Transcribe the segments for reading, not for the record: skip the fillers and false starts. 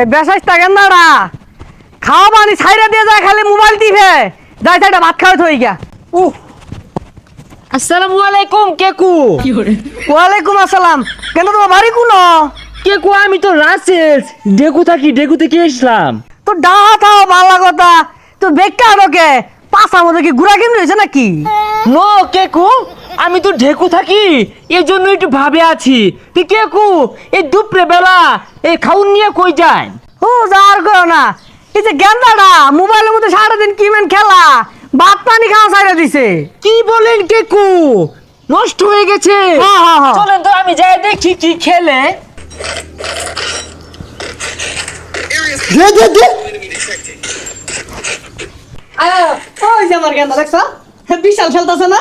এই বেশাইস্তা গেন্দাড়া খাওয়া পানি ছাইরা দিয়ে যায় খালি মোবাইল টিপে যাই সাইডা ভাত খাওয়া থই গিয়া। আসসালামু আলাইকুম কেকু। ওয়ালাইকুম আসসালাম। কেন তোমার বাড়ি কোন? কেকু আমি তো রাসেল ডেকু থাকি, ডেকু থেকে এসলাম। তো ডাহা থাও ভালো কথা। তো বেকা ঢোকে পাশার মধ্যে কি গুড়া কেমন হয়েছে নাকি? নো কেকু, আমি তো ঢেকু থাকি এই জন্য একটু ভাবে আছি। তুই কেকু এই দুপুরে বেলা এই খাউন নিয়ে কই যায়? ও যার করো না। এই যে গেন্দাটা মোবাইলের মধ্যে সারাদিন কি মেন খেলা ভাত পানি খাওয়া ছাইরা দিছে। কি বলেন কেকু, নষ্ট হয়ে গেছে? হ্যাঁ, হ্যাঁ, হ্যাঁ। চলেন তো আমি যাই দেখি কি খেলে। দে দে দে। ওই যে আমার গেন্দা দেখছ বিশাল খেলতেছে না?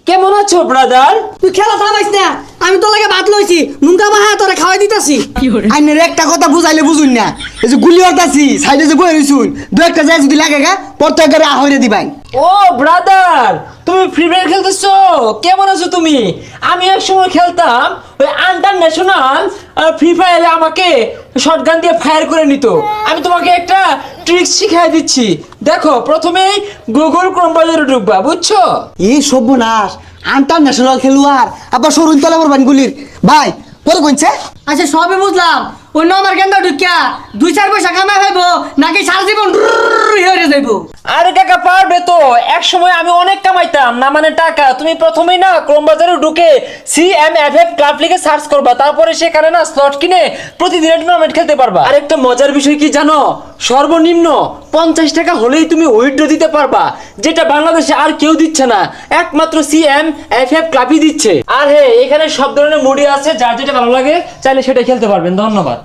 কেমন আছো ব্রাদার? তুই খেলা থামাইস না, আমি তো লাগে ভাত লইছি নুনকা বাহা তোরে খাওয়াই দিতাছি। আইনের একটা কথা বুঝাইলে বুঝুন না, এই যে গুলি হতাছি সাইডে যে বই রইছুন দু একটা যায় যদি লাগে গা প্রত্যেকের আহরে দিবাই। ও ব্রাদার, তুমি ফ্রি ফায়ার খেলতেছো? কেমন আছো তুমি? আমি এক সময় খেলতাম ওই ইন্টারন্যাশনাল ফ্রি ফায়ারে, আমাকে শটগান দিয়ে ফায়ার করে নিত। আমি তোমাকে একটা ট্রিক শিখিয়ে দিচ্ছি, দেখো। প্রথমেই গুগল ক্রোম ব্রাউজারে ঢুকবা, বুঝছো? এই সর্বনাশ, ইন্টারন্যাশনাল খেলোয়াড় আবার সরুন তলে পড়বেন গুলির ভাই পরে কইছে। আচ্ছা সবই বুঝলাম, অন্য আমার গেন্দা ঢুকিয়া 2-4 পয়সা কামাই হইবো নাকি সারা জীবন হয়ে যাইবো? আরে কাকা পারবে তো, এক সময় আমি অনেক কামাইতাম না মানে টাকা। তুমি প্রথমেই না ক্রোম ব্রাউজারে ঢুকে CMFF ক্লাব লিখে সার্চ করবা, তারপরে সেখানে না স্লট কিনে প্রতিদিন টুর্নামেন্ট খেলতে পারবা। আর একটা মজার বিষয় কি জানো, সর্বনিম্ন 50 টাকা হলেই তুমি উইথড্র দিতে পারবা, যেটা বাংলাদেশে আর কেউ দিচ্ছে না, একমাত্র CMFF ক্লাবই দিচ্ছে। আর হ্যাঁ, এখানে সব ধরনের মুডি আছে, যার যেটা ভালো লাগে চাইলে সেটা খেলতে পারবেন। ধন্যবাদ।